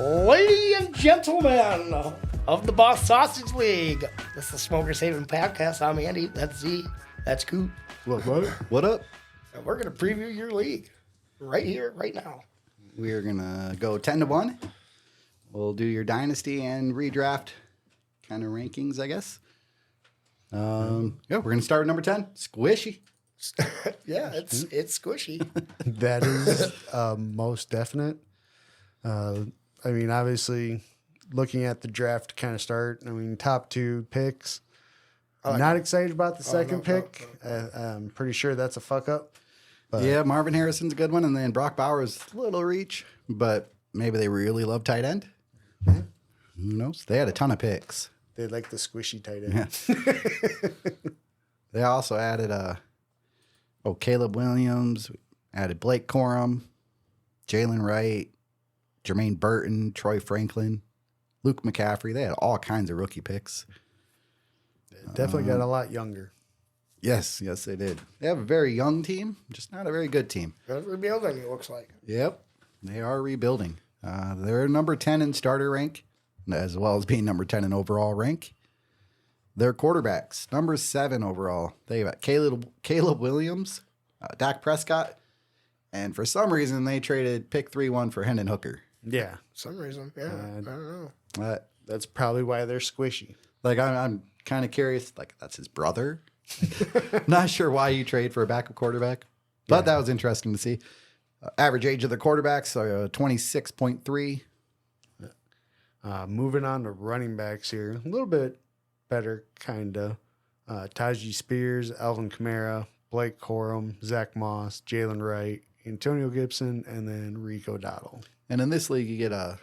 Ladies and gentlemen of the Bossausage League, this is the Smokers Haven podcast. I'm Andy. That's Z. That's Coop. What up? And we're going to preview your league right here, right now. We're going to go 10-1. We'll do your dynasty and redraft kind of rankings, I guess. We're going to start with number 10, Squishy. Yeah, it's squishy. That is most definite. I mean, obviously, looking at the draft to kind of start, I mean, top two picks. I'm not excited about the second pick. I'm pretty sure that's a fuck up. But Yeah, Marvin Harrison's a good one. And then Brock Bowers, a little reach, but maybe they really love tight end. Who knows? They had a ton of picks. they like the squishy tight end. Yeah. They also added Caleb Williams, added Blake Corum, Jalen Wright, Jermaine Burton, Troy Franklin, Luke McCaffrey. They had all kinds of rookie picks. Definitely got a lot younger. Yes, they did. They have a very young team, just not a very good team. They're rebuilding, it looks like. Yep, they are rebuilding. They're number 10 in starter rank, as well as being number 10 in overall rank. Their quarterbacks, number 7 overall. They got Caleb Williams, Dak Prescott, and for some reason they traded pick 3-1 for Hendon Hooker. Yeah. For some reason. Yeah, I don't know. That's probably why they're squishy. Like I'm kind of curious. Like that's his brother. Not sure why you trade for a backup quarterback, but that was interesting to see. Average age of the quarterbacks 26.3. Moving on to running backs here, a little bit better, kind of. Tajee Spears, Alvin Kamara, Blake Corum, Zach Moss, Jalen Wright, Antonio Gibson, and then Rico Dowdle. And in this league, you get a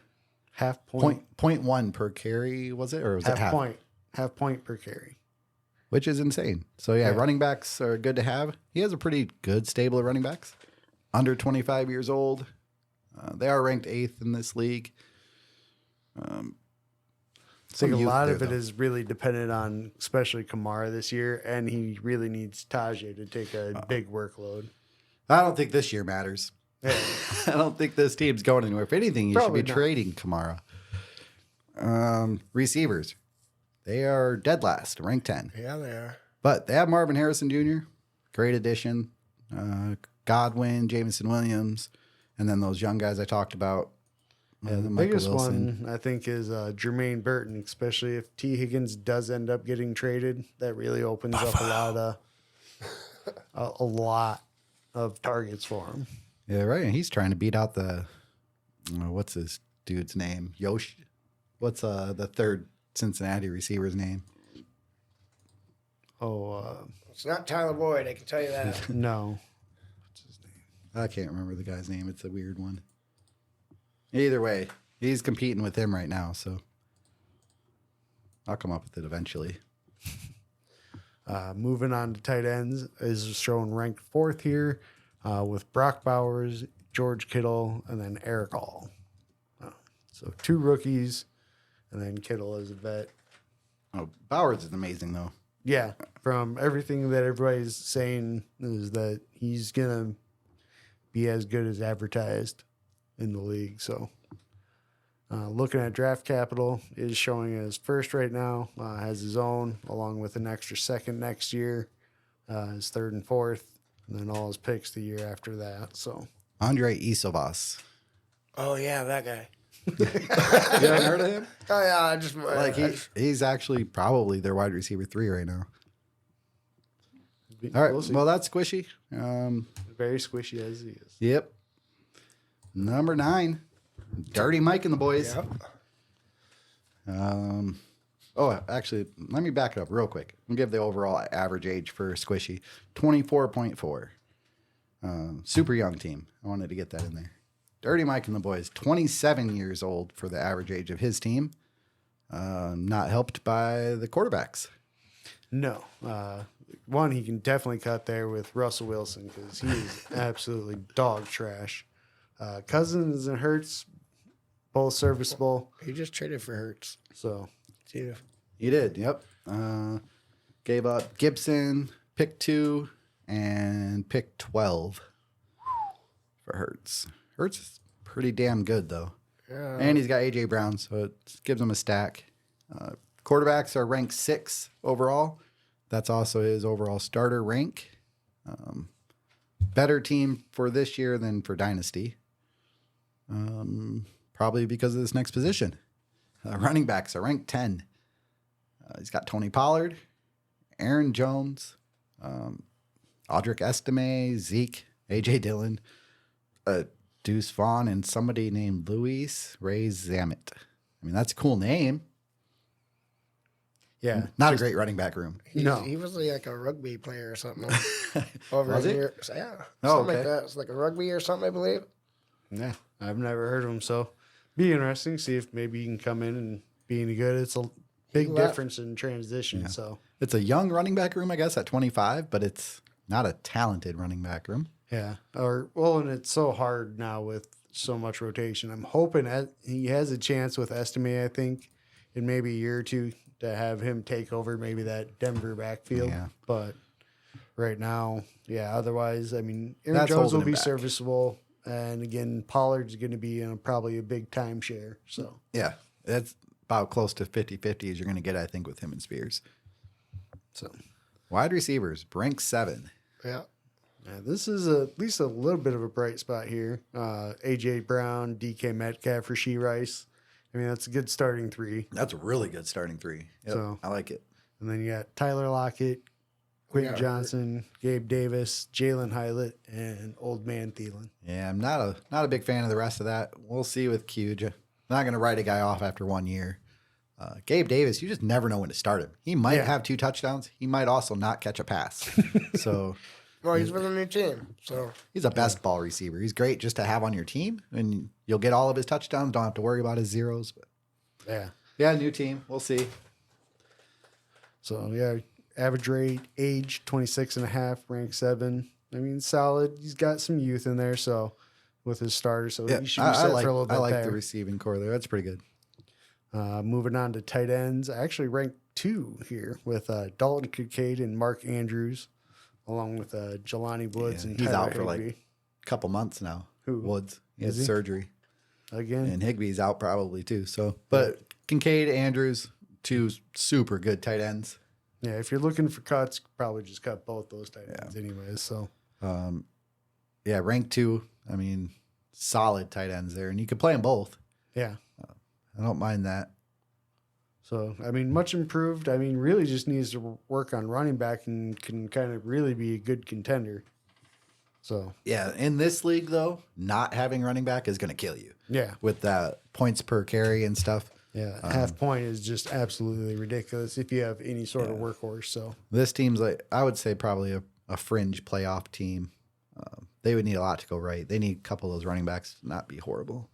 Half point. 0.1 per carry, was it? Or was it half? Half point per carry. Which is insane. So, yeah, running backs are good to have. He has a pretty good stable of running backs. Under 25 years old. They are ranked 8th in this league. I think a lot of it is really dependent on, especially Kamara this year, and he really needs Tajee to take a big workload. I don't think this year matters. Yeah. I don't think this team's going anywhere. If anything, you Probably should be not. trading Kamara. Receivers. They are dead last, ranked 10. Yeah, they are. But they have Marvin Harrison Jr., great addition. Godwin, Jameson Williams, and then those young guys I talked about. The Michael biggest Wilson. one, I think, is Jermaine Burton, especially if T. Higgins does end up getting traded. That really opens up a lot of targets for him. Yeah, right. And he's trying to beat out what's this dude's name? Yosh. What's the third Cincinnati receiver's name? It's not Tyler Boyd, I can tell you that. No. I can't remember the guy's name. It's a weird one. Either way, he's competing with him right now, so I'll come up with it eventually. Moving on to tight ends is shown ranked 4th here with Brock Bowers, George Kittle, and then Eric Hall. So 2 rookies, and then Kittle as a vet. Oh, Bowers is amazing, though. Yeah, from everything that everybody's saying is that he's going to be as good as advertised in the league. So looking at draft capital is showing as first right now, has his own along with an extra second next year, his 3rd and 4th, and then all his picks the year after that. So Andre Isovas. Oh, yeah, that guy. You haven't heard of him? Oh, yeah, I just... He's actually probably their wide receiver 3 right now. All right, We'll see. well, that's squishy. Very squishy as he is. Yep. Number 9, Dirty Mike and the boys. Yep. Actually, let me back it up real quick. I'll give the overall average age for Squishy, 24.4. Super young team. I wanted to get that in there. Dirty Mike and the boys, 27 years old for the average age of his team. Not helped by the quarterbacks. No. One, he can definitely cut there with Russell Wilson because he is absolutely dog trash. Cousins and Hurts, both serviceable. He just traded for Hurts. So, See, He did, yep. Gave up Gibson, pick 2, and pick 12 for Hurts. Hurts is pretty damn good, though. Yeah. And he's got A.J. Brown, so it gives him a stack. Quarterbacks are ranked 6 overall. That's also his overall starter rank. Better team for this year than for Dynasty. Probably because of this next position. Running backs are ranked 10. He's got Tony Pollard, Aaron Jones, Audric Estime, Zeke, A.J. Dillon, Deuce Vaughn, and somebody named Luis Ray Zamet. I mean, that's a cool name. Yeah. Not a great running back room. No. He was like a rugby player or something. Over Was he? here. So, yeah. Oh, Something like okay. that. It's like a rugby or something, I believe. Yeah. I've never heard of him. So be interesting. See if maybe he can come in and be any good. It's a big left. difference in transition. So It's a young running back room, I guess, at 25, but it's not a talented running back room. yeah. And it's so hard now with so much rotation. I'm hoping that he has a chance with Estime, I think, in maybe a year or two to have him take over maybe that Denver backfield. Yeah. But right now, yeah, otherwise, I mean, Aaron That's Jones holding will him be back. serviceable. And again, Pollard's going to be in probably a big timeshare. So, Yeah, that's about close to 50-50 as you're going to get, I think, with him and Spears. so Wide receivers, rank 7. Yeah. yeah, this is at least a little bit of a bright spot here. A.J. Brown, DK Metcalf, Rasheed Rice. I mean, that's a good starting 3. That's a really good starting 3. Yep, So- I like it. And then you got Tyler Lockett, Quentin Yeah. Johnson, Gabe Davis, Jalen Hylett, and Old Man Thielen. Yeah, I'm not a big fan of the rest of that. We'll see with Cuge. I'm not going to write a guy off after 1 year. Gabe Davis, you just never know when to start him. He might Yeah. have 2 touchdowns. He might also not catch a pass. So Well, he's with a new team. So, he's a best ball receiver. He's great just to have on your team, and you'll get all of his touchdowns. Don't have to worry about his zeros. But Yeah. yeah, new team. We'll see. So, yeah, average rate, age 26 and a half, rank 7. I mean, solid. He's got some youth in there, so with his starter, so Yeah, he should be set for a little bit I like there. the receiving core there. That's pretty good. Moving on to tight ends, I actually ranked 2 here with Dalton Kincaid and Mark Andrews, along with Jelani Woods Yeah, and he's Tyler out for Higbee. like a couple months now. Who? Woods. He has Is he? surgery. Again. And Higbee's out probably too. So, but Kincaid, Andrews, 2 super good tight ends. Yeah, if you're looking for cuts, probably just cut both those tight ends anyways. So, Yeah, rank 2. I mean, solid tight ends there, and you could play them both. yeah. I don't mind that. So, I mean, much improved. I mean, really just needs to work on running back and can kind of really be a good contender. So, Yeah, in this league though, not having running back is going to kill you yeah. with points per carry and stuff. Yeah. Half point is just absolutely ridiculous if you have any sort of workhorse. So, This team's like, I would say probably a fringe playoff team. They would need a lot to go right. They need a couple of those running backs to not be horrible.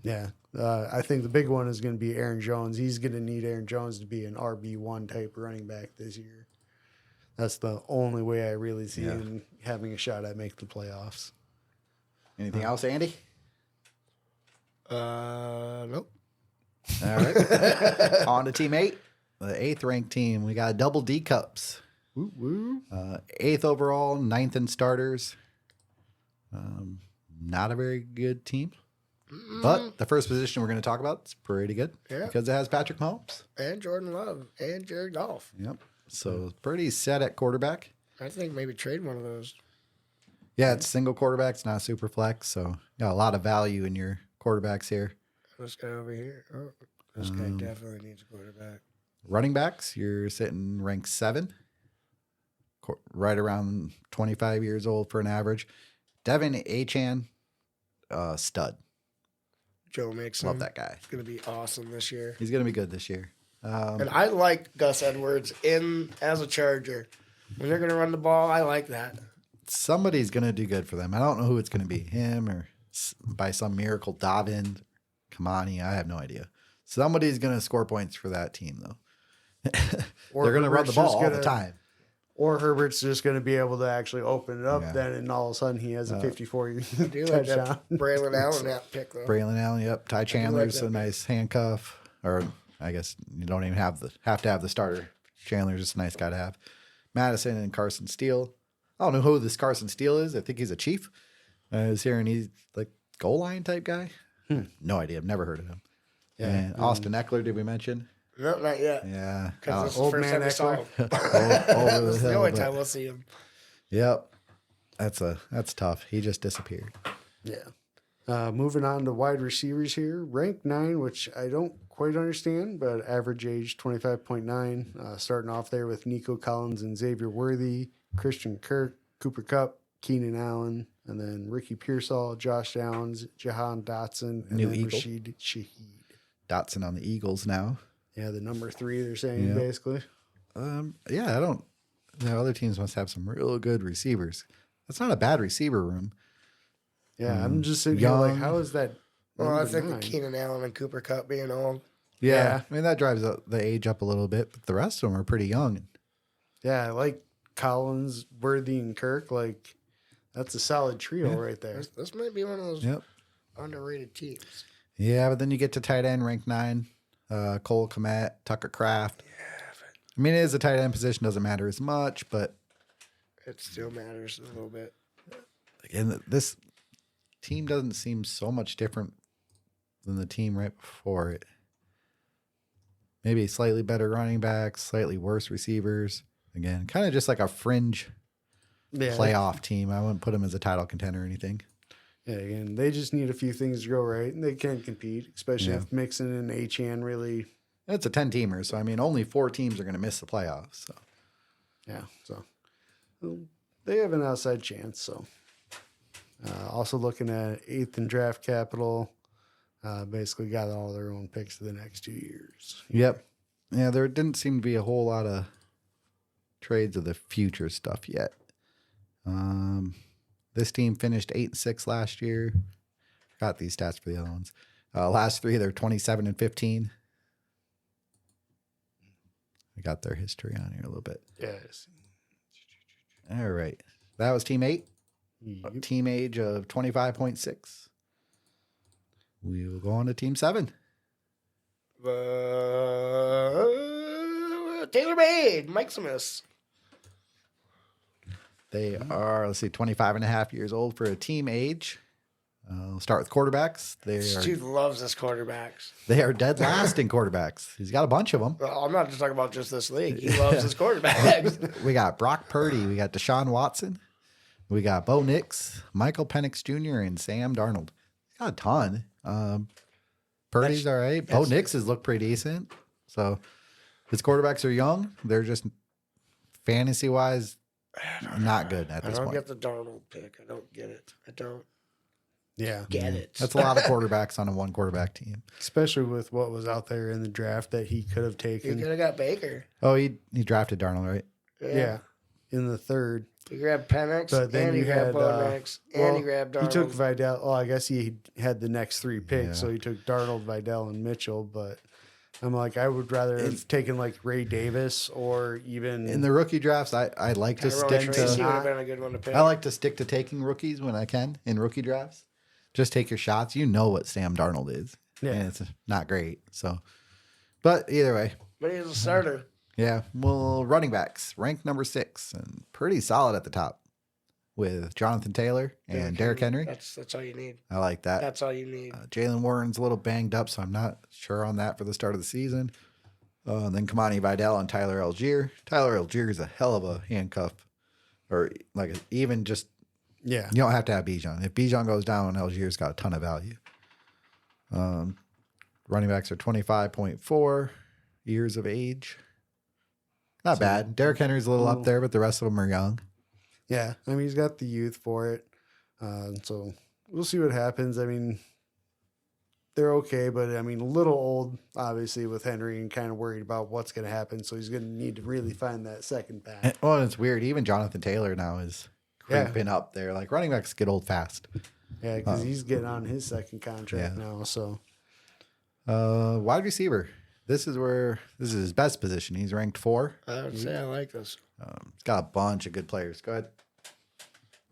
yeah. I think the big one is going to be Aaron Jones. He's going to need Aaron Jones to be an RB1 type running back this year. That's the only way I really see him having a shot at make the playoffs. Anything else, Andy? nope. All right. On to team 8, the 8th ranked team. We got double D cups. Woo woo. 8th overall, 9th in starters. Not a very good team. But the first position we're going to talk about is pretty good because it has Patrick Mahomes. And Jordan Love and Jared Goff. Yep. So pretty set at quarterback. I think maybe trade one of those. Yeah, it's single quarterbacks, not super flex. So got a lot of value in your quarterbacks here. This guy over here. Oh, this guy definitely needs a quarterback. Running backs, you're sitting rank 7, right around 25 years old for an average. Devin Achan, stud. Joe Mixon. Love that guy. It's going to be awesome this year. He's going to be good this year. And I like Gus Edwards in as a Charger. When they're going to run the ball, I like that. Somebody's going to do good for them. I don't know who it's going to be, him or by some miracle, Davin, Kamani. I have no idea. Somebody's going to score points for that team, though. They're going to run the Herbert's ball just all the gonna- time. Or Herbert's just going to be able to actually open it up Yeah. then, and all of a sudden he has a 54 I do like touchdown. that Braylon Allen that pick, though. Braylon Allen, yep. Ty Chandler's that a nice handcuff. Or I guess you don't even have to have the starter. Chandler's just a nice guy to have. Madison and Carson Steele. I don't know who this Carson Steele is. I think he's a Chief. I was hearing he's like goal line type guy. No idea. I've never heard of him. Yeah. And Austin Eckler, did we mention? No, not yet. Yeah. Because this is the Old first man time we saw him. Over This the is the hill. only but- time we'll see him. Yep. That's tough. He just disappeared. Yeah. Moving on to wide receivers here. Ranked 9, which I don't quite understand, but average age 25.9. Starting off there with Nico Collins and Xavier Worthy, Christian Kirk, Cooper Kupp, Keenan Allen, and then Ricky Pearsall, Josh Downs, Jahan Dotson, and New then Eagle. Rashid Shaheed. Dotson on the Eagles now. Yeah, the number 3 they're saying, Yeah. basically. Yeah, I don't. Other teams must have some real good receivers. That's not a bad receiver room. Yeah, I'm just sitting here like, young. how is that? Well, I number think 9? with Keenan Allen and Cooper Kupp being old. Yeah, I mean that drives the age up a little bit, but the rest of them are pretty young. Yeah, I like Collins, Worthy, and Kirk. Like, that's a solid trio right there. This might be one of those Yep. underrated teams. Yeah, but then you get to tight end, ranked 9, Cole Kmet, Tucker Kraft. I mean, it is a tight end position, doesn't matter as much, but It still matters a little bit. again, this team doesn't seem so much different than the team right before it. Maybe slightly better running backs, slightly worse receivers. Again, kind of just like a fringe playoff team. I wouldn't put them as a title contender or anything. Yeah, again, they just need a few things to go right, and they can compete, especially Yeah. if Mixon and Achane really, It's a 10-teamer, so I mean, only 4 teams are going to miss the playoffs. So yeah. So well, they have an outside chance. So also looking at 8th in draft capital, basically got all their own picks for the next 2 years. Yep. Yeah, there didn't seem to be a whole lot of trades of the future stuff yet. This team finished 8-6 last year. Got these stats for the other ones. Last 3, they're 27-15. I got their history on here a little bit. Yes. All right. That was team 8. Yep. Team age of 25.6. We will go on to team 7. Taylor Made, Mike Smith. They are, 25 and a half years old for a team age. We'll start with quarterbacks. This dude loves his quarterbacks. They are dead last in quarterbacks. He's got a bunch of them. Well, I'm not just talking about just this league. He loves his quarterbacks. We got Brock Purdy. We got Deshaun Watson. We got Bo Nix, Michael Penix Jr., and Sam Darnold. He's got a ton. Purdy's all right. Bo Nix has looked pretty decent. So his quarterbacks are young. They're just fantasy-wise not good at I this don't point. get the Darnold pick. I don't get it. I don't Yeah. get it. That's a lot of quarterbacks on a one quarterback team. Especially with what was out there in the draft that he could have You taken. could have got Baker. Oh, he drafted Darnold, right? Yeah. In the 3rd. You grabbed Penix, But then and you you grabbed had, Bo Nix, and well, you grabbed Darnold. He took Vidal. Well, I guess he had the next 3 picks, Yeah. so he took Darnold, Vidal, and Mitchell. But I'm like, I would rather have taken like Ray Davis or even In the rookie drafts, I like to Tyrone stick Tracy to would have been a good one to pick. I like to stick to taking rookies when I can in rookie drafts. Just take your shots. You know what Sam Darnold is. Yeah. And it's not great. So, but either way, But he's a starter. yeah. Well, running backs ranked number 6 and pretty solid at the top with Jonathan Taylor and Derrick Henry. That's all you need. I like that. That's all you need. Jalen Warren's a little banged up, so I'm not sure on that for the start of the season. Then Kamani Vidal and Tyler Algier. Tyler Algier is a hell of a handcuff, or like even just yeah. you don't have to have Bijan. If Bijan goes down, Algier's got a ton of value. Running backs are 25.4 years of age. Not bad. Derrick Henry's a little up there, but the rest of them are young. Yeah. I mean, he's got the youth for it. So we'll see what happens. I mean, they're okay, but I mean, a little old, obviously, with Henry and kind of worried about what's going to happen. So he's going to need to really find that second back. Well, it's weird. Even Jonathan Taylor now is Yeah. creeping up there. Like running backs get old fast. Yeah, because he's getting on his second contract Yeah. now. So Wide receiver. This is his best position. He's ranked 4. I would say I like this. He's got a bunch of good players. Go ahead.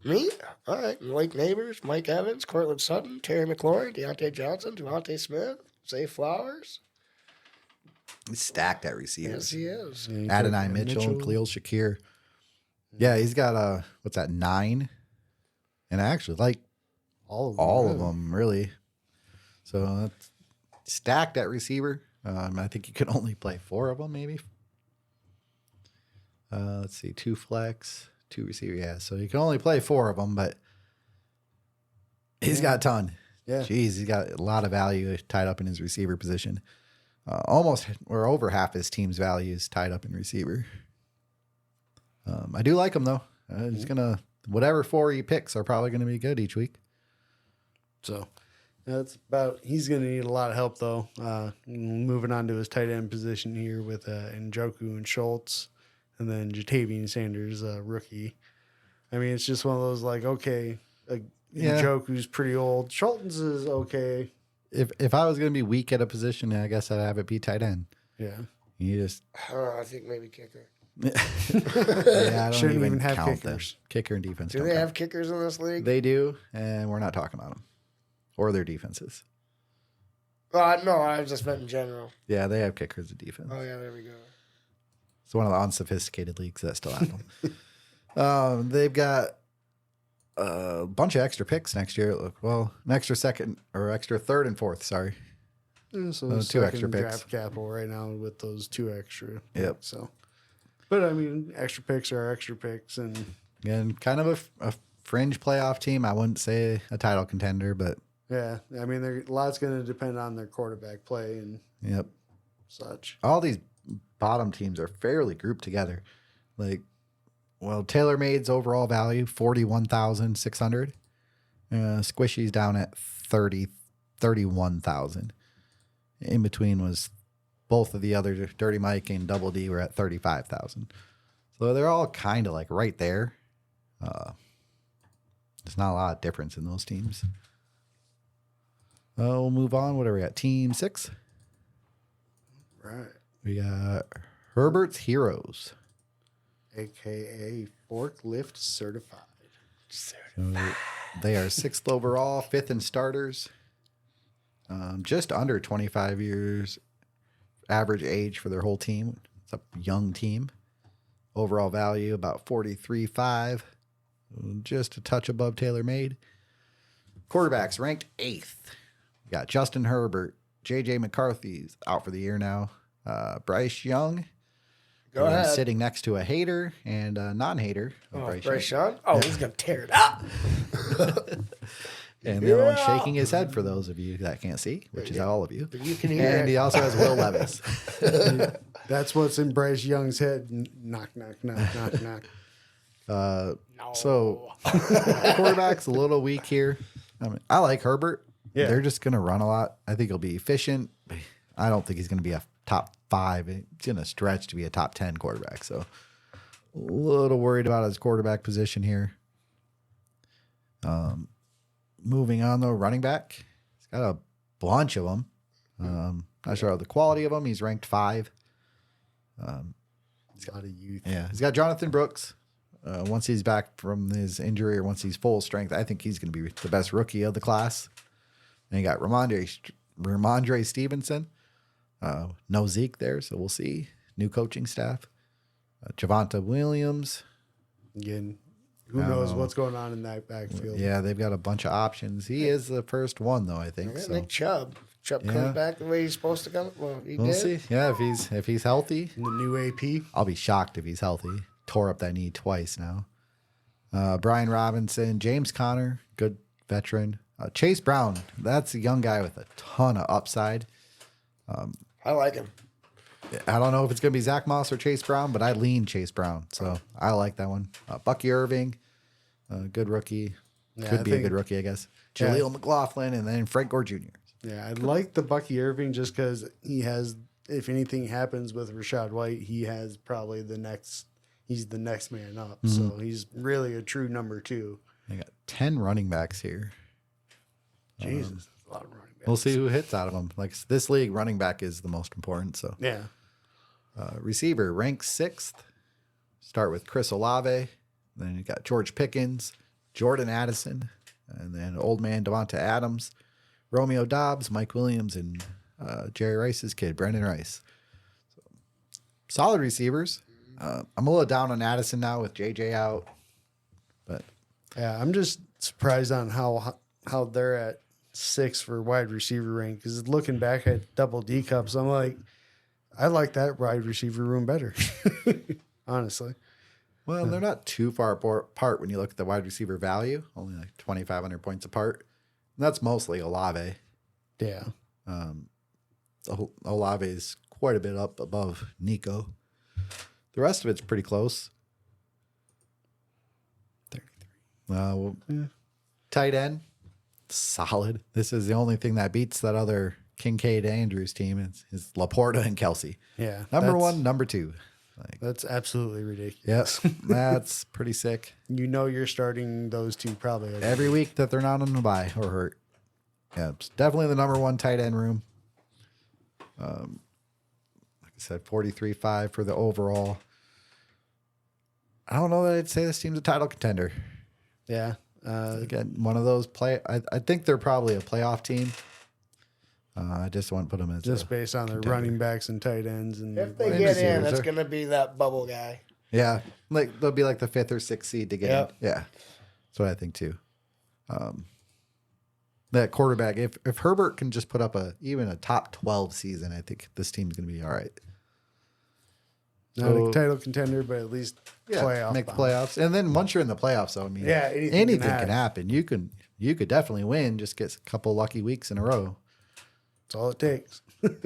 Me? All right. Blake Neighbors, Mike Evans, Cortland Sutton, Terry McLaurin, Deontay Johnson, Devontae Smith, Zay Flowers. He's stacked at Yes, receivers. he is. yeah, he took Adonai Mitchell, Khalil Shakir. Yeah, he's got what's that, 9? And I actually like all all really. of them, really. So that's stacked at receiver. I think you can only play 4 of them, maybe. Let's see, 2 flex, 2 receiver. Yeah, so you can only play 4 of them, but he's got a ton. Yeah. Jeez, he's got a lot of value tied up in his receiver position. Almost or over half his team's value is tied up in receiver. I do like him though. He's gonna whatever 4 he picks are probably gonna be good each week. So he's going to need a lot of help, though. Moving on to his tight end position here with Njoku and Schultz, and then Jatavian Sanders, rookie. I mean, it's just one of those like, okay, Njoku's pretty old. Schultz is okay. If I was going to be weak at a position, I guess I'd have it be tight end. Yeah. You just I think maybe kicker. yeah, I don't Shouldn't even have count kickers. them. Kicker and defense. Do don't they count. have kickers in this league? They do, and we're not talking about them or their defenses. No, I just meant in general. Yeah, they have kickers and defense. Oh, yeah, there we go. It's one of the unsophisticated leagues that still have them. They've got a bunch of extra picks next year. Look, well, an extra second or extra third and fourth. Sorry. So 2 extra picks. draft capital right now with those 2 extra. Yep. Picks, so, but I mean, extra picks are extra picks, and Kind of a fringe playoff team. I wouldn't say a title contender, but yeah, I mean, a lot's going to depend on their quarterback play and yep. such. All these bottom teams are fairly grouped together. Like, well, TaylorMade's overall value 41,600. Squishy's down at 31,000. In between was both of the other Dirty Mike and Double D were at 35,000. So they're all kind of like right there. There's not a lot of difference in those teams. We'll move on. What are we at? Team 6. Right. We got Herbert's Heroes. AKA forklift certified. So they are 6th overall, 5th in starters. Just under 25 years average age for their whole team. It's a young team. Overall value about 43.5. Just a touch above TaylorMade. Quarterbacks ranked 8th. We got Justin Herbert. J.J. McCarthy's out for the year now. Bryce Young. Go ahead. Sitting next to a hater and a non-hater. Bryce Young? Oh, he's going to tear it up. And the other one shaking his head for those of you that can't see, which is all of you. But you can hear And it. he also has Will Levis. That's what's in Bryce Young's head. Knock, knock, knock, knock, knock. So quarterback's a little weak here. I mean, I like Herbert. Yeah. They're just going to run a lot. I think he'll be efficient. I don't think he's going to be a top 5. It's going to stretch to be a top 10 quarterback. So a little worried about his quarterback position here. Moving on, though, running back. He's got a bunch of them. Not sure the quality of them. He's ranked 5. A lot of youth. Yeah, he's got Jonathan Brooks. Once he's back from his injury or once he's full strength, I think he's going to be the best rookie of the class. And you got Ramondre Stevenson. No Zeke there, so we'll see. New coaching staff. Javonte Williams. Again, who knows what's going on in that backfield? Yeah, they've got a bunch of options. He is the first one, though, I think. Yeah, So Nick Chubb. Chubb Yeah. comes back the way he's supposed to come. Well, he we'll did. see. Yeah, if he's healthy, And the new AP. I'll be shocked if he's healthy. Tore up that knee twice now. Brian Robinson, James Conner, good veteran. Chase Brown, that's a young guy with a ton of upside. I like him. I don't know if it's going to be Zach Moss or Chase Brown, but I lean Chase Brown. So I like that one. Bucky Irving, good rookie. Yeah, Could I be a think- good rookie, I guess. Yeah. Jaleel McLaughlin, and then Frank Gore Jr. Yeah, I like the Bucky Irving just because he has, if anything happens with Rashad White, he has probably he's the next man up. So he's really a true number 2. I got 10 running backs here. Jesus, a lot of running backs. We'll see who hits out of them. Like this league, running back is the most important. So Yeah. receiver ranked 6th. Start with Chris Olave. Then you got George Pickens, Jordan Addison, and then old man Devonta Adams, Romeo Dobbs, Mike Williams, and Jerry Rice's kid, Brendan Rice. So, solid receivers. I'm a little down on Addison now with JJ out, but Yeah, I'm just surprised on how they're at 6 for wide receiver rank. Because looking back at double D cups, I'm like, I like that wide receiver room better, honestly. Well, they're not too far apart when you look at the wide receiver value, only like 2,500 points apart. And that's mostly Olave. Yeah. Olave is quite a bit up above Nico. The rest of it's pretty close. 33. Tight end, solid. This is the only thing that beats that other Kincaid Andrews team is Laporta and Kelsey. Yeah. Number 1, number 2. That's absolutely ridiculous. Yes, that's pretty sick. You know you're starting those two probably Every week that they're not on the bye or hurt. Yeah, it's definitely the number 1 tight end room. Like I said, 43.5 for the overall. I don't know that I'd say this team's a title contender. Yeah. Again, one of those I think they're probably a playoff team. I just wouldn't put them as just based on their running backs and tight ends. And If they get in, it's going to be that bubble guy. Yeah, like they'll be like the 5th or 6th seed to get in. Yeah, that's what I think too. That quarterback, if Herbert can just put up even a top 12 season, I think this team's going to be all right. Not a title contender, but at least make the playoffs. And then once you're in the playoffs, though, I mean, anything can happen. You could definitely win. Just get a couple lucky weeks in a row. That's all it takes.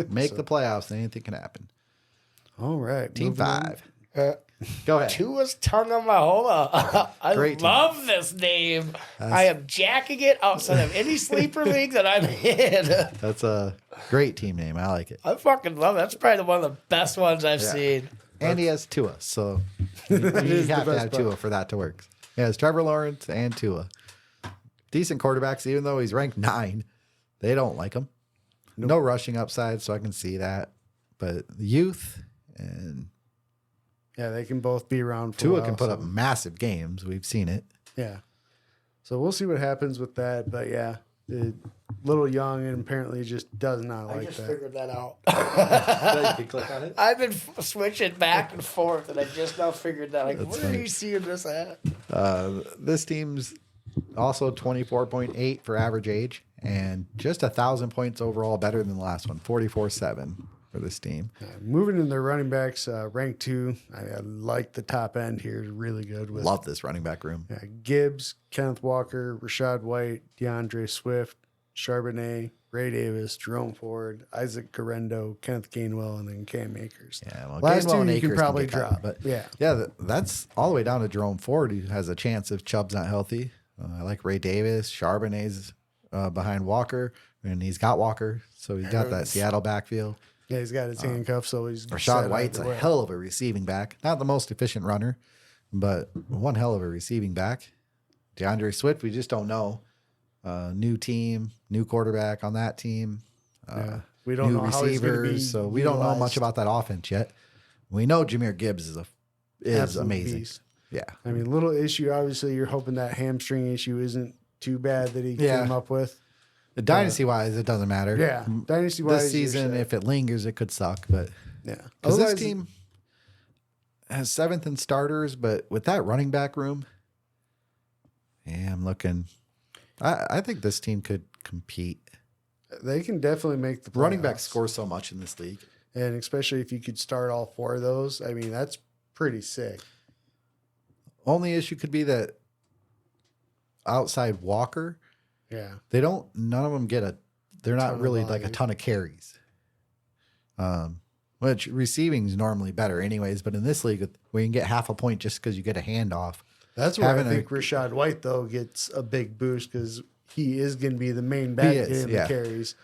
Make the playoffs, and anything can happen. All right, Team 5. Go ahead. Tua's Tagovailoa. I Great love this name. I am jacking it outside of any sleeper league that I'm in. That's a great team name. I like it. I fucking love it. That's probably one of the best ones I've seen. And he has Tua, so you have to have Tua for that to work. Yeah, it's Trevor Lawrence and Tua. Decent quarterbacks, even though he's ranked 9. They don't like him. Nope. No rushing upside, so I can see that. But youth and they can both be around for Tua can put up massive games. We've seen it. Yeah. So we'll see what happens with that. But yeah, a little young and apparently just does not like that. I just figured that out. You can click on it. I've been switching back and forth, and I just now figured that. Like, where are you seeing this at? This team's also 24.8 for average age and just 1,000 points overall better than the last one, 44.7 for this team. Moving in their running backs, rank 2. I like the top end here. Really good. Love this running back room. Gibbs, Kenneth Walker, Rashad White, DeAndre Swift, Charbonnet, Ray Davis, Jerome Ford, Isaac Garendo, Kenneth Gainwell, and then Cam Akers. Yeah, well, last Gainwell two and you can Akers probably get cut, drop. but yeah, that's all the way down to Jerome Ford, who has a chance if Chubb's not healthy. I like Ray Davis. Charbonnet's behind Walker, and he's got Walker, so he's got that Seattle backfield. Yeah, he's got his handcuffs, so he's Rashad White's a hell of a receiving back. Not the most efficient runner, but one hell of a receiving back. DeAndre Swift, we just don't know. New team, new quarterback on that team. We don't know how he's gonna be so we don't know much about that offense yet. We know Jahmyr Gibbs is amazing. Beast. Yeah. I mean, little issue. Obviously, you're hoping that hamstring issue isn't too bad that he came up with. Dynasty wise, it doesn't matter. Yeah, dynasty wise, this season, if it lingers, it could suck. But because this team has 7th in starters, but with that running back room, I'm looking. I think this team could compete. They can definitely make the playoffs. Running backs score so much in this league, and especially if you could start all 4 of those. I mean, that's pretty sick. Only issue could be that outside Walker. Yeah. None of them they're not really like a ton of carries. Which receiving is normally better anyways, but in this league, we can get half a point just because you get a handoff. That's where I think Rashad White, though, gets a big boost because he is going to be the back getting the carries,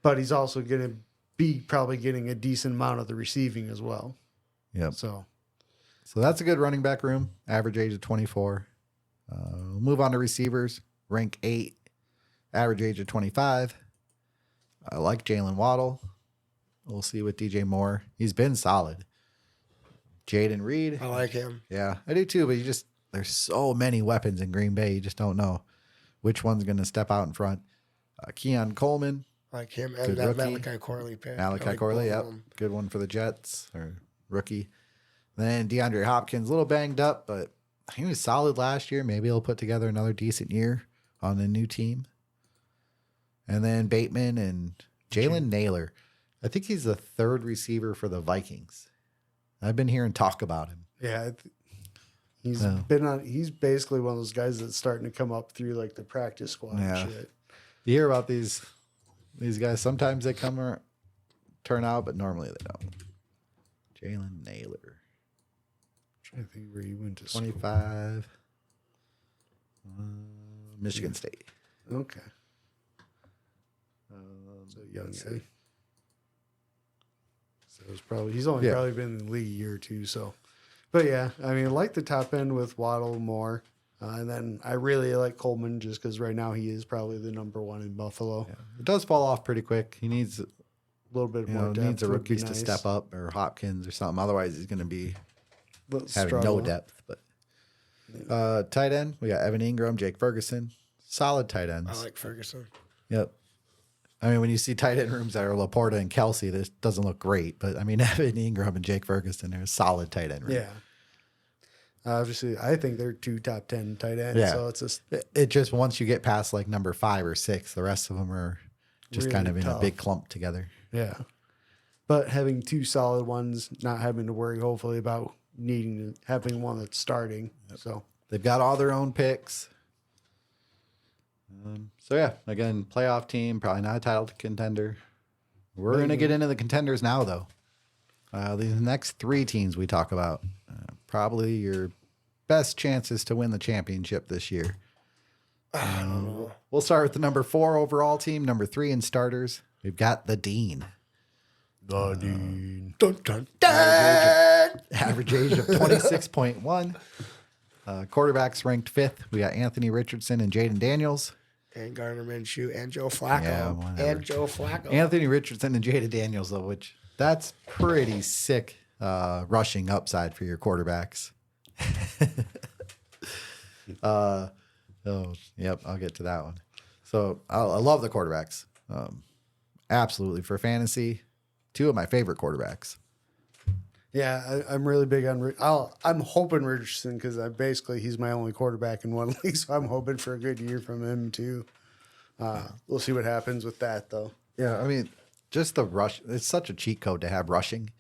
but he's also going to be probably getting a decent amount of the receiving as well. Yep. So that's a good running back room, average age of 24. We'll move on to receivers, rank 8. Average age of 25. I like Jalen Waddle. We'll see with DJ Moore. He's been solid. Jaden Reed. I like him. Yeah, I do too, but there's so many weapons in Green Bay. You just don't know which one's going to step out in front. Keon Coleman. I like him. And that Malachi Corley pick. Malachi Corley, yep. Good one for the Jets, or rookie. Then DeAndre Hopkins, a little banged up, but he was solid last year. Maybe he'll put together another decent year on a new team. And then Bateman and Jalen Naylor. I think he's the third receiver for the Vikings. I've been hearing talk about him. Yeah, he's been on. He's basically one of those guys that's starting to come up through like the practice squad and shit. You hear about these guys. Sometimes they turn out, but normally they don't. Jalen Naylor. I'm trying to think where he went to 25. Michigan State. Okay. So young guy. So it's probably he's only probably been in the league a year or two. So, but yeah, I mean, I like the top end with Waddle more, and then I really like Coleman just because right now he is probably the number one in Buffalo. Yeah. It does fall off pretty quick. He needs A little bit more depth. needs a would be rookies to nice. step up or Hopkins or something. Otherwise, he's going to be But having struggle. no depth. But tight end, we got Evan Ingram, Jake Ferguson, solid tight ends. I like Ferguson. Yep. I mean, when you see tight end rooms that are Laporta and Kelsey, this doesn't look great. But I mean, Evan Ingram and Jake Ferguson are a solid tight end room. Yeah. Obviously, I think they're 2 top 10 tight ends. Yeah. So it's just It just once you get past like number 5 or 6, the rest of them are just Really kind of in tough. a big clump together. yeah. But having 2 solid ones, not having to worry hopefully about having one that's starting. So They've got all their own picks. So yeah, again, playoff team, probably not a title contender. We're going to get into the contenders now, though. These next 3 teams we talk about, probably your best chances to win the championship this year. We'll start with the number 4 overall team, number 3 in starters. We've got the Dean. Dun, dun, dun. Average age of 26.1. Quarterbacks ranked 5th. We got Anthony Richardson and Jaden Daniels. And Gardner Minshew and Joe Flacco. Yeah, whatever. And Joe Flacco. Anthony Richardson and Jaden Daniels, though, which that's pretty sick rushing upside for your quarterbacks. Yep, I'll get to that one. So I love the quarterbacks. Absolutely. For fantasy, 2 of my favorite quarterbacks. yeah, I'm really big on. I'm hoping Richardson because he's my only quarterback in one league, so I'm hoping for a good year from him too. We'll see what happens with that though. Yeah, I mean, just the rush. It's such a cheat code to have rushing,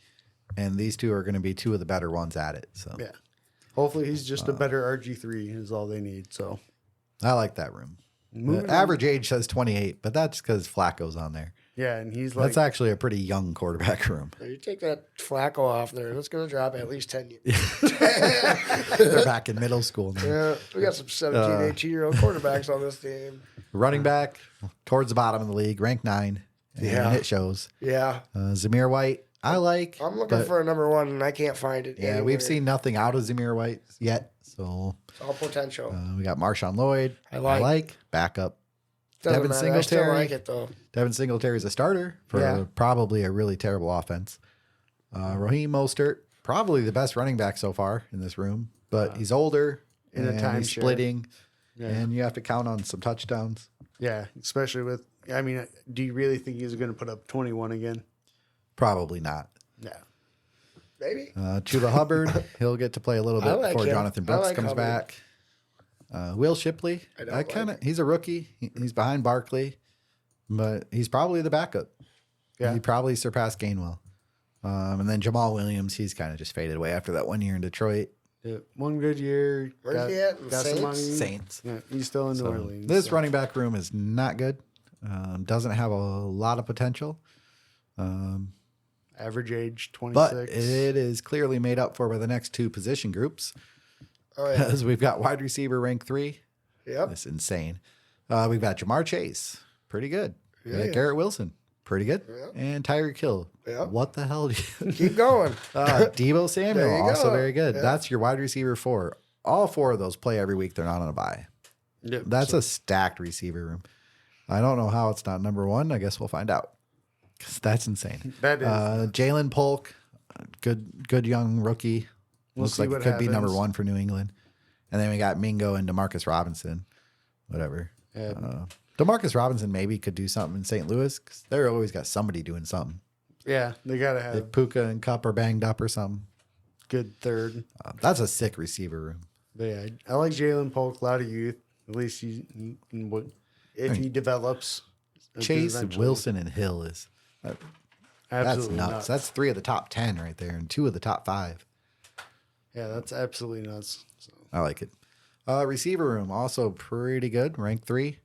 and these 2 are going to be 2 of the better ones at it. So Yeah, hopefully he's just a better RG3 is all they need. So I like that room. Moving The average age says 28, but that's because Flacco's on there. yeah, and he's like That's actually a pretty young quarterback room. You take that Flacco off there, that's going to drop at least 10 years. They're back in middle school now. Yeah, we got some 17, 18-year-old quarterbacks on this team. Running back towards the bottom of the league, ranked 9. And Yeah. it shows. Yeah. Zamir White, I like. I'm looking but for a number 1, and I can't find it. Yeah, anywhere. we've seen nothing out of Zamir White yet. So It's all potential. we got Marshawn Lloyd. I like. Backup. Doesn't Devin matter. I still Singletary. like it, though. Devin Singletary is a starter for probably a really terrible offense. Raheem Mostert, probably the best running back so far in this room, but he's older In a and timeshare. he's splitting, Yeah. and you have to count on some touchdowns. yeah, especially with. I mean, do you really think he's going to put up 21 again? Probably not. Yeah. Maybe. Chuba Hubbard, he'll get to play a little I bit like before him. Jonathan I Brooks like comes Hubbard. back. Will Shipley, I don't he's a rookie. He's behind Barkley, but he's probably the backup. Yeah. He probably surpassed Gainwell. And then Jamal Williams, he's kind of just faded away after that 1 year in Detroit. Yeah, one good year. Where's he at? Got some money. Saints. Yeah, he's still in New So, Orleans. this so. running back room is not good. Doesn't have a lot of potential. Average age 26. But it is clearly made up for by the next 2 position groups. Oh, yeah. Because we've got wide receiver rank 3. Yep. That's insane. We've got Jamar Chase. Pretty good. We got Yeah. Garrett Wilson. Pretty good. Yeah. And Tyreek Hill. Yeah. What the hell? Keep going. Debo Samuel. There you Also go. very good. Yeah. That's your wide receiver 4. All 4 of those play every week. They're not on a bye. Yep. That's a stacked receiver room. I don't know how it's not number 1. I guess we'll find out. Because that's insane. That is. Jalen Polk, good young rookie. We'll Looks see like it what could be number happens. 1 for New England. And then we got Mingo and Demarcus Robinson. Whatever. Yeah. Demarcus Robinson maybe could do something in St. Louis because they're always got somebody doing something. Yeah, they got to have If Puka and Cup are banged up or something. good third. That's a sick receiver room. But yeah, I like Jalen Polk, a lot of youth. At least if he develops. Chase, eventually. Wilson, and Hill is that's Absolutely nuts. That's 3 of the top 10 right there, and 2 of the top 5. Yeah, that's absolutely nuts. So. I like it. Receiver room also pretty good, rank 3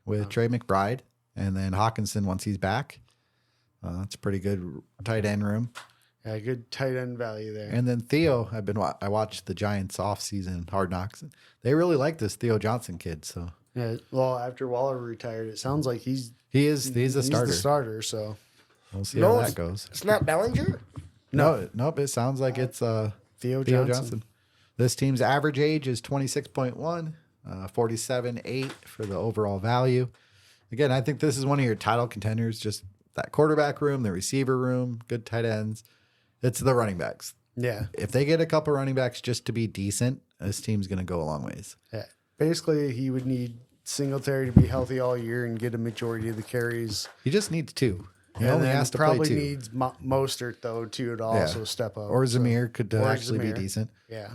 with Trey McBride, and then Hawkinson once he's back. That's a pretty good tight end room. Yeah, good tight end value there. And then Theo, I watched the Giants offseason Hard Knocks. They really like this Theo Johnson kid. So yeah, well, after Waller retired, it sounds like he's he's a starter. the starter. So We'll see how that goes. It's not Bellinger? Nope. It sounds like it's Theo Theo Johnson. Johnson. This team's average age is 26.1, 47.8 for the overall value. Again, I think this is one of your title contenders. Just that quarterback room, the receiver room, good tight ends. It's the running backs. Yeah, If they get a couple running backs just to be decent, this team's going to go a long ways. yeah. Basically, he would need Singletary to be healthy all year and get a majority of the carries. He just needs 2. He And only then has to play probably 2. needs Mostert though too to also step up. Or So- Zamir could or actually be Zamir. decent. Yeah,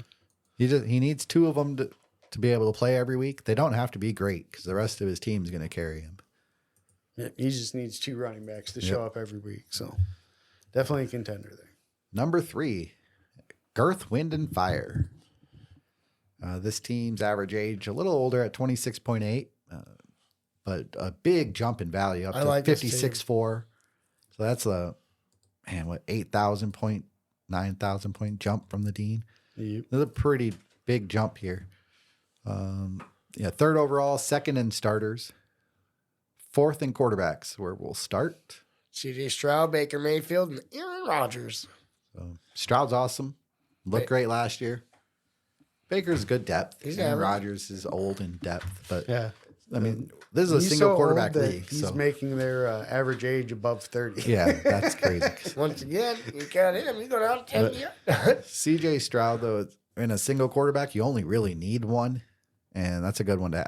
He needs 2 of them to be able to play every week. They don't have to be great because the rest of his team's going to carry him. yeah. He just needs 2 running backs to show up every week. So definitely a contender there. Number 3, Girth, Wind, and Fire. This team's average age a little older at 26.8, but a big jump in value up I to like this team. 56.4. So that's a 8,000 point, 9,000 point jump from the Dean. Yep. That's a pretty big jump here. Third overall, second in starters, fourth in quarterbacks, where we'll start. C.J. Stroud, Baker Mayfield, and Aaron Rodgers. So Stroud's awesome. Looked great last year. Baker's good depth. He's Aaron average. Rodgers is old in depth, but Yeah. I mean, this is a He's single so quarterback old that league. He's So making their average age above 30. yeah, that's crazy. Once again, you got him. You go down 10 years. CJ Stroud, though, in a single quarterback, you only really need one, and that's a good one to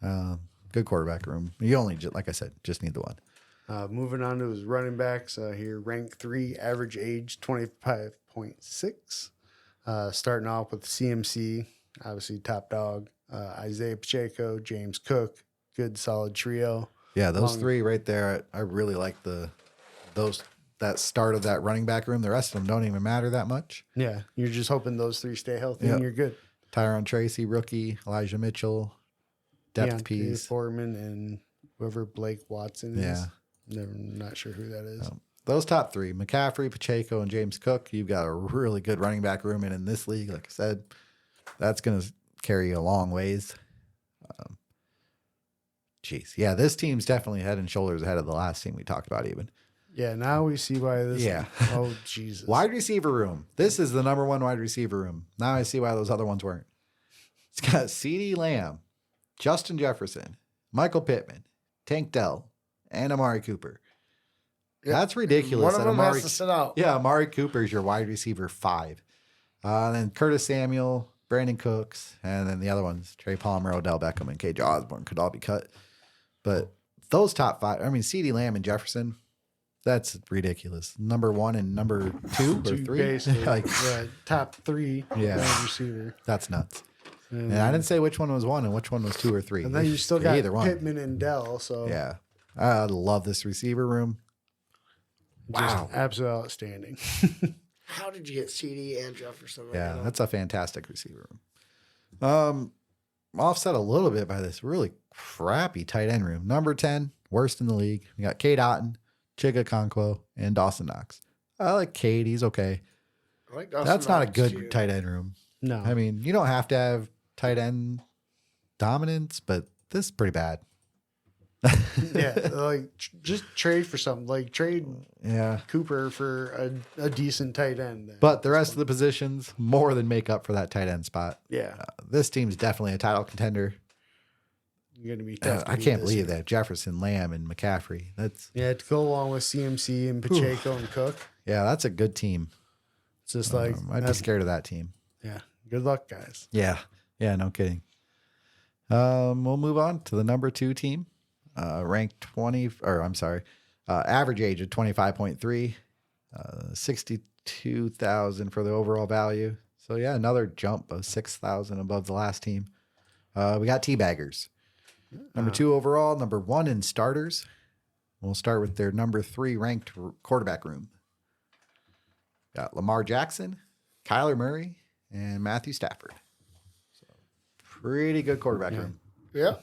have. Good quarterback room. You only, like I said, just need the one. Moving on to his running backs here, rank 3, average age 25.6. Starting off with CMC, obviously top dog. Isaiah Pacheco, James Cook, good solid trio. Yeah, those 3 right there. I really like that start of that running back room. The rest of them don't even matter that much. Yeah, you're just hoping those 3 stay healthy and you're good. Tyron Tracy, rookie. Elijah Mitchell, depth Deontay piece. Foreman and whoever Blake Watson is. Yeah. Not sure who that is. Those top 3, McCaffrey, Pacheco, and James Cook, you've got a really good running back room. And in this league, like I said, that's going to carry you a long ways. Yeah, this team's definitely head and shoulders ahead of the last team we talked about even. Yeah, now we see why this. Yeah. Oh, Jesus. Wide receiver room. This is the number 1 wide receiver room. Now I see why those other ones weren't. It's got CeeDee Lamb, Justin Jefferson, Michael Pittman, Tank Dell, and Amari Cooper. That's ridiculous. One of that them Amari, has to sit out. Yeah, Amari Cooper is your wide receiver 5. Then Curtis Samuel, Brandon Cooks, and then the other ones, Trey Palmer, Odell Beckham, and KJ Osborne could all be cut. But those top 5, I mean, CeeDee Lamb and Jefferson, that's ridiculous. Number 1 and number 2 or 3. Basically, Like, yeah, top 3 Yeah. wide receiver. that's nuts. And I didn't say which one was 1 and which one was 2 or 3. And then you still Yeah, got either one. Pittman and Dell. So Yeah. I love this receiver room. just absolutely outstanding. How did you get CD and Jefferson? Right Yeah, now? that's a fantastic receiver room. Offset a little bit by this really crappy tight end room. Number 10, worst in the league. We got Cade Otton, Chigga Conquo, and Dawson Knox. I like Cade. He's okay. I like Dawson That's not a Knox, good too. tight end room. No. I mean, you don't have to have tight end dominance, but this is pretty bad. Yeah, like just trade for something. Like trade Yeah. Cooper for a decent tight end. Then. But the rest of the positions more than make up for that tight end spot. yeah, This team's definitely a title contender. you're gonna be tough. to I beat can't this believe year. that. Jefferson, Lamb, and McCaffrey. Yeah, to go along with CMC and Pacheco and Cook. That's a good team. It's just like I'd be scared of that team. yeah. Good luck, guys. Yeah, no kidding. We'll move on to the number 2 team, ranked 20. Or I'm sorry, average age of 25.3, 62,000 for the overall value. So yeah, another jump of 6,000 above the last team. We got teabaggers. Number 2 overall, number 1 in starters. We'll start with their number 3 ranked quarterback room. Got Lamar Jackson, Kyler Murray, and Matthew Stafford. So pretty good quarterback room. Yeah.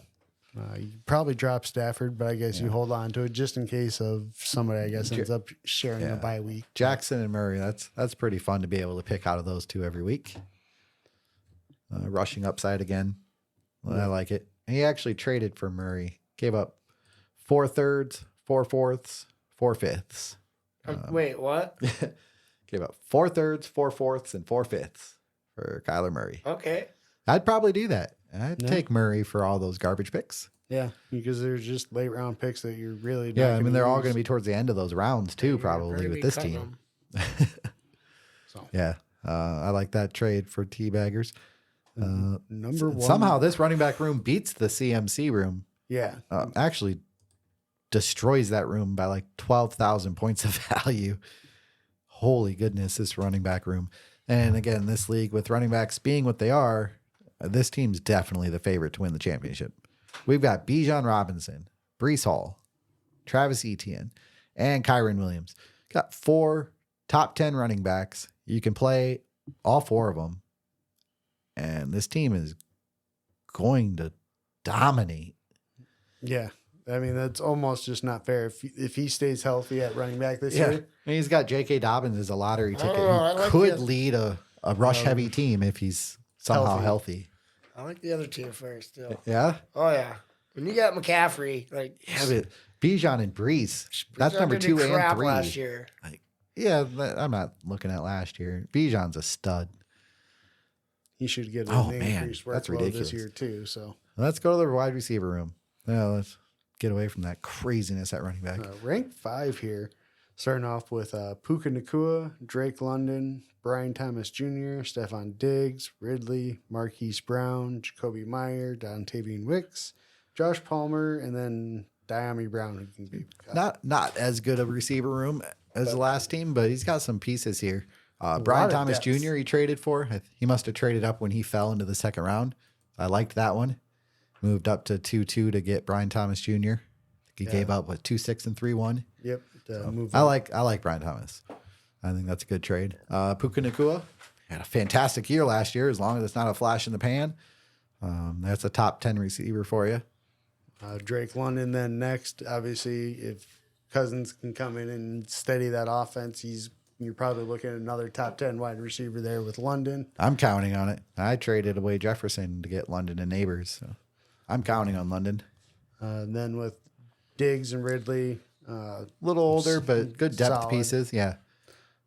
You probably drop Stafford, but I guess you hold on to it just in case of somebody, I guess, ends up sharing a bye week. Jackson and Murray, that's pretty fun to be able to pick out of those two every week. Rushing upside again. Well, I like it. And he actually traded for Murray. Gave up 4 thirds, 4 fourths, 4 fifths. Wait, what? Gave up 4 thirds, 4 fourths, and 4 fifths for Kyler Murray. Okay. I'd probably do that. I'd take Murray for all those garbage picks. Yeah, because there's just late round picks that you're really not Yeah, I mean, they're all use. going to be towards the end of those rounds too, probably with this team. So Yeah, I like that trade for teabaggers. number 1. Somehow this running back room beats the CMC room. Yeah. Actually destroys that room by like 12,000 points of value. Holy goodness, this running back room. And again, this league with running backs being what they are, this team's definitely the favorite to win the championship. We've got Bijan Robinson, Breece Hall, Travis Etienne, and Kyron Williams. Got 4 top 10 running backs. You can play all 4 of them. And this team is going to dominate. Yeah. I mean, that's almost just not fair. If he stays healthy at running back this year. And he's got J.K. Dobbins as a lottery ticket. know, He could lead a rush-heavy team if he's somehow healthy. I like the other team first still. Yeah? Oh, yeah. When you got McCaffrey, like, Yeah, but Bijan and Breece, that's Bijan number did 2 and crap 3. last year. I'm not looking at last year. Bijan's a stud. He should get an Oh, man, increased that's workload ridiculous. this year too. So Let's go to the wide receiver room. Yeah, let's get away from that craziness at running back. ranked 5 here, starting off with Puka Nakua, Drake London, Brian Thomas Jr., Stephon Diggs, Ridley, Marquise Brown, Jacoby Meyer, Dontavian Wicks, Josh Palmer, and then Diami Brown. Who can be Not as good a receiver room as the last team, but he's got some pieces here. Brian of Thomas depth. Jr. he traded for. He must have traded up when he fell into the second round. I liked that one. Moved up to 2-2 to get Brian Thomas Jr. He gave up 2-6 and 3-1. Yep. Move I on. like Brian Thomas. I think that's a good trade. Puka Nakua had a fantastic year last year. As long as it's not a flash in the pan, that's a top 10 receiver for you. Drake London then next. Obviously, if Cousins can come in and steady that offense, you're probably looking at another top 10 wide receiver there with London. I'm counting on it. I traded away Jefferson to get London and Neighbors. So I'm counting on London. Then with Diggs and Ridley, A little older, but good depth solid. pieces. Yeah.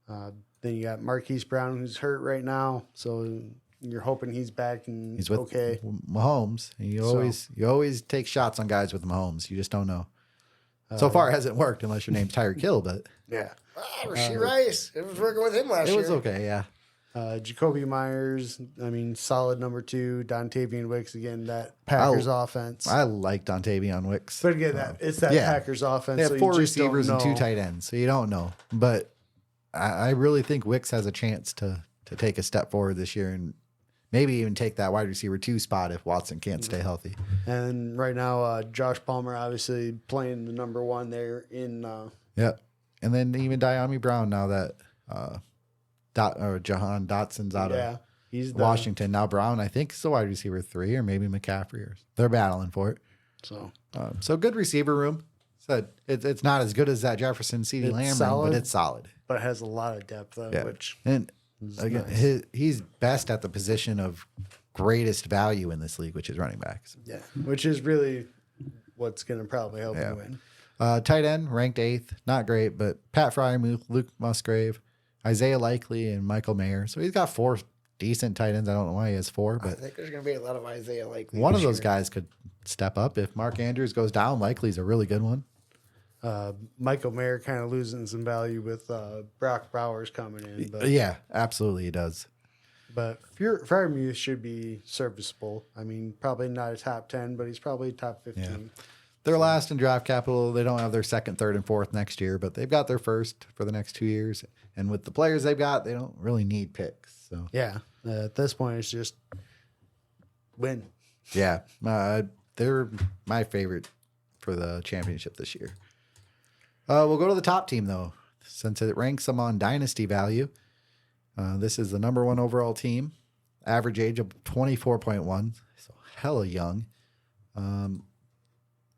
Then you got Marquise Brown, who's hurt right now, so you're hoping he's back and He's with okay. Mahomes. And you always take shots on guys with Mahomes. You just don't know. So far, it hasn't worked unless your name's Tyreek Hill, but Yeah. Rasheed Rice. It was working with him last it year. was okay. Yeah. Jacoby Myers, I mean, solid number 2. Dontavian Wicks, again, that Packers offense. I like Dontavian Wicks. But again, it's that yeah. Packers offense. They have so 4 you just don't receivers and 2 know. tight ends, so you don't know. But I really think Wicks has a chance to take a step forward this year and maybe even take that wide receiver 2 spot if Watson can't stay healthy. And right now, Josh Palmer obviously playing the number 1 there in. Yep. And then even Diami Brown now that Jahan Dotson's out of he's Washington. Now Brown, I think, is the wide receiver 3 or maybe McCaffrey. They're battling for it. So Good receiver room. Said it's not as good as that Jefferson CeeDee Lamb room, solid. but it's solid. but has a lot of depth though, Yeah. which And is again, nice. he's best at the position of greatest value in this league, which is running backs. Yeah, which is really what's going to probably help Yeah. you win. Tight end ranked 8th, not great, but Pat Fryer, Luke Musgrave, Isaiah Likely, and Michael Mayer. So he's got 4 decent tight ends. I don't know why he has 4, I but think there's going to be a lot of Isaiah Likely. one of this those year. guys could step up. If Mark Andrews goes down, Likely's a really good one. Michael Mayer kind of losing some value with Brock Bowers coming in, but Yeah, absolutely he does. Freiermuth should be serviceable. I mean, probably not a top 10, but he's probably top 15. They're last in draft capital. They don't have their 2nd, 3rd, and 4th next year, but they've got their 1st for the next 2 years. And with the players they've got, they don't really need picks. So Yeah, at this point, it's just win. yeah, they're my favorite for the championship this year. We'll go to the top team, though, since it ranks them on dynasty value. This is the number 1 overall team. Average age of 24.1, so hella young.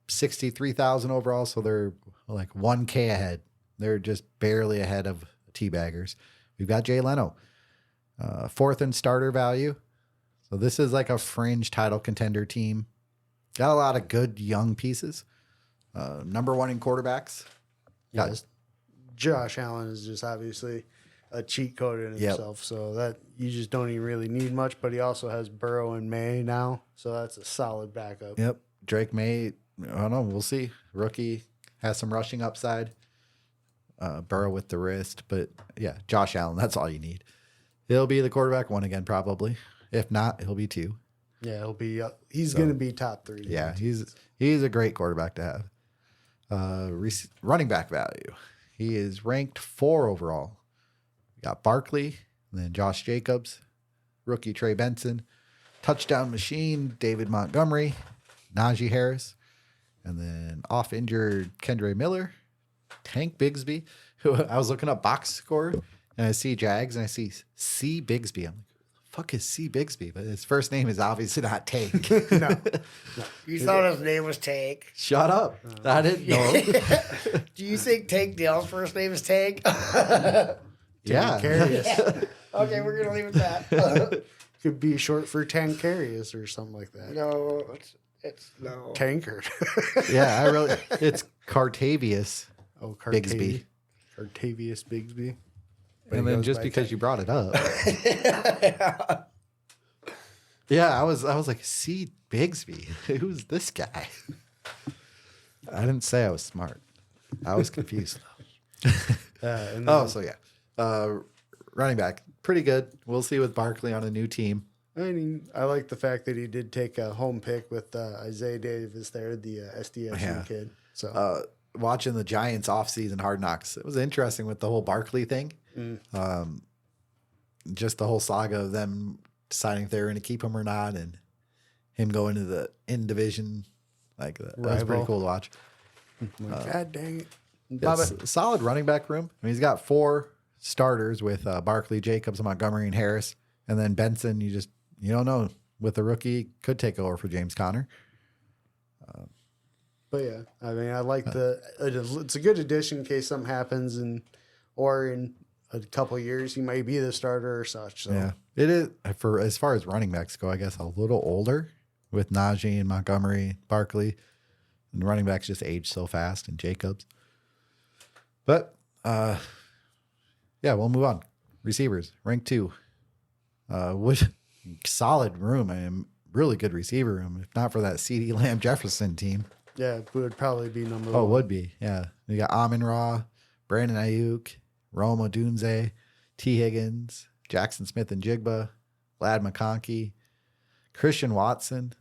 63,000 overall, so they're like 1K ahead. They're just barely ahead of Teabaggers. We've got Jay Leno, 4th in starter value. So this is like a fringe title contender team. Got a lot of good young pieces. Number 1 in quarterbacks. Yes. Josh Allen is just obviously a cheat code in himself. So that you just don't even really need much, but he also has Burrow and May now. So that's a solid backup. Yep. Drake May, I don't know. We'll see. Rookie has some rushing upside. Burrow with the wrist. But yeah, Josh Allen, that's all you need. He'll be the quarterback 1 again, probably. If not, he'll be 2. Yeah, he'll be. He's going to be top 3. Yeah, he's a great quarterback to have. Running back value. He is ranked 4 overall. We got Barkley, and then Josh Jacobs, rookie Trey Benson, touchdown machine David Montgomery, Najee Harris, and then off injured Kendre Miller, Tank Bigsby, who I was looking up box score, and I see Jags, and I see C Bigsby. I'm like, fuck is C Bigsby? But his first name is obviously not Tank. No. You thought his name was Tank. Shut up. I didn't know. Do you think Tank Dale's first name is Tank? Yeah. Carius. Okay, we're gonna leave it at that. Could be short for Tancarius or something like that. No, it's no. Tankard. Yeah, it's Cartavius Oh, Bigsby. Cartavius Bigsby. But And he then goes just by because Tank. you brought it up. Yeah, I was like, C Bigsby. Who's this guy? I didn't say I was smart. I was confused. And then, Oh, so yeah. Running back, pretty good. We'll see with Barkley on a new team. I mean, I like the fact that he did take a home pick with Isaiah Davis there, the SDSU Yeah. kid. So Watching the Giants offseason Hard Knocks, it was interesting with the whole Barkley thing. Just the whole saga of them deciding if they were going to keep him or not, and him going to the in division. Like that was pretty Rival. cool to watch. God dang it. It's a solid running back room. I mean, he's got 4 starters with Barkley, Jacobs, Montgomery, and Harris, and then Benson. You don't know with the rookie could take over for James Conner. But yeah, I mean, I like it's a good addition in case something happens, or in a couple of years he might be the starter or such. So. Yeah, it is for as far as running backs go. I guess a little older with Najee and Montgomery, Barkley, and running backs just age so fast, and Jacobs. But yeah, we'll move on. Receivers, rank 2. Solid room. I mean, really good receiver room. If not for that CeeDee Lamb Jefferson team. Yeah, it would probably be number Oh, it 1. would be. Yeah. We got Amon Ra, Brandon Ayuk, Rome Odunze, T. Higgins, Jackson Smith and Jigba, Lad McConkey, Christian Watson,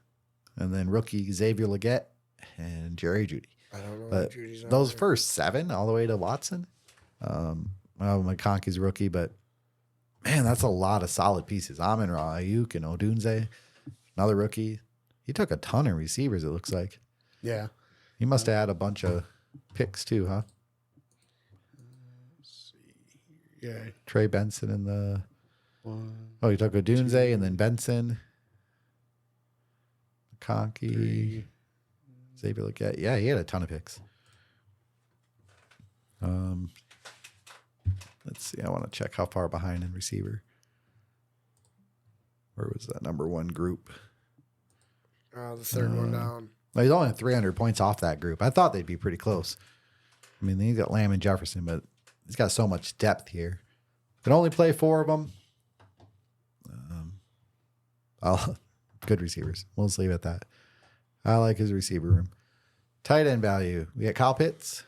and then rookie Xavier Leggett and Jerry Judy. I don't know. But Judy's on those there. first 7 all the way to Watson. Well, McConkey's rookie, but man, that's a lot of solid pieces. Amon Ra, Ayuk, and Odunze, another rookie. He took a ton of receivers, it looks like. Yeah. He must have had a bunch of picks too, huh? Yeah. Trey Benson and the... One, Oh, he took Odunze and then Benson. McConkey. 3. Xavier Leggett. Yeah, he had a ton of picks. Let's see. I want to check how far behind in receiver. Where was that number 1 group? The third one down. Well, he's only 300 points off that group. I thought they'd be pretty close. I mean, he's got Lamb and Jefferson, but he's got so much depth here. Can only play 4 of them. Good receivers. We'll just leave it at that. I like his receiver room. Tight end value. We got Kyle Pitts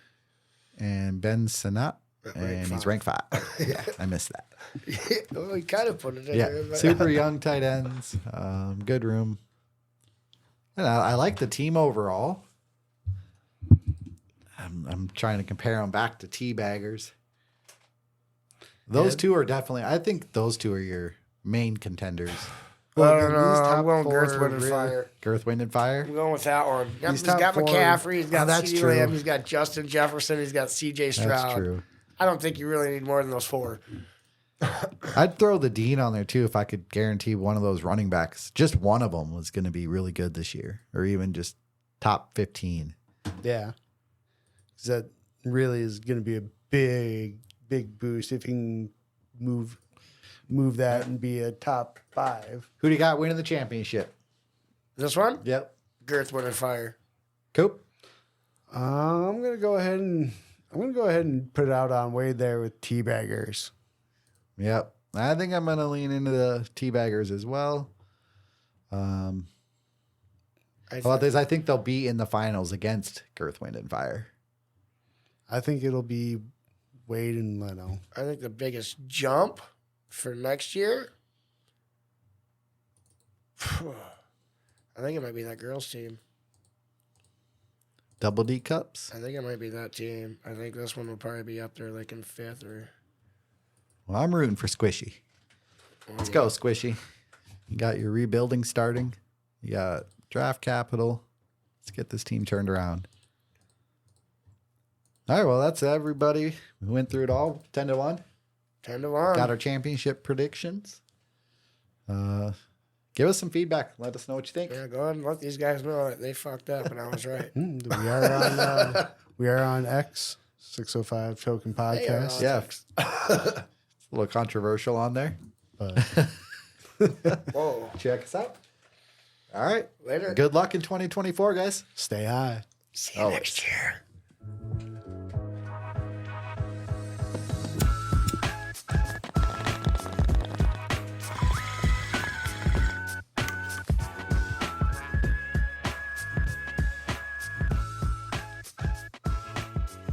and Ben Sinnott, and he's ranked 5. Yeah, I missed that. Well, we kind of put it in Yeah, there. But super young tight ends. Good room. And I like the team overall. I'm trying to compare them back to Teabaggers. Those 2 are definitely, I think those 2 are your main contenders. I don't know. I'm going Girth, Wind, and really? Fire. Girth, Wind, and Fire. I'm going with that one. Yep, he's top got four. McCaffrey. He's got that's CeeDee true. Lamb. He's got Justin Jefferson. He's got C.J. Stroud. That's true. I don't think you really need more than those 4. I'd throw the Dean on there too if I could guarantee one of those running backs, just one of them, was going to be really good this year, or even just top 15. Yeah. 'Cause that really is going to be a big boost if he can move that and be a top 5. Who do you got winning the championship? This one? Yep. Girth, Wind, and Fire. Coop. I'm gonna go ahead and put it out on Wade there with Teabaggers. Yep. I think I'm going to lean into the Teabaggers as well. I I think they'll be in the finals against Girth, Wind, and Fire. I think it'll be Wade and Leno. I think the biggest jump for next year, I think it might be that girls' team. Double D Cups. I think it might be that team. I think this one will probably be up there like in 5th or. Well, I'm rooting for Squishy. Let's go, Squishy. You got your rebuilding starting. You got draft capital. Let's get this team turned around. All right, well, that's everybody. We went through it all. 10-1. 10-1. Got our championship predictions. Give us some feedback. Let us know what you think. Yeah, go ahead and let these guys know that they fucked up and I was right. We are on X 605 Token Podcast. Yeah. It's a little controversial on there. But Whoa. Check us out. All right. Later. Good luck in 2024, guys. stay high. See you next year.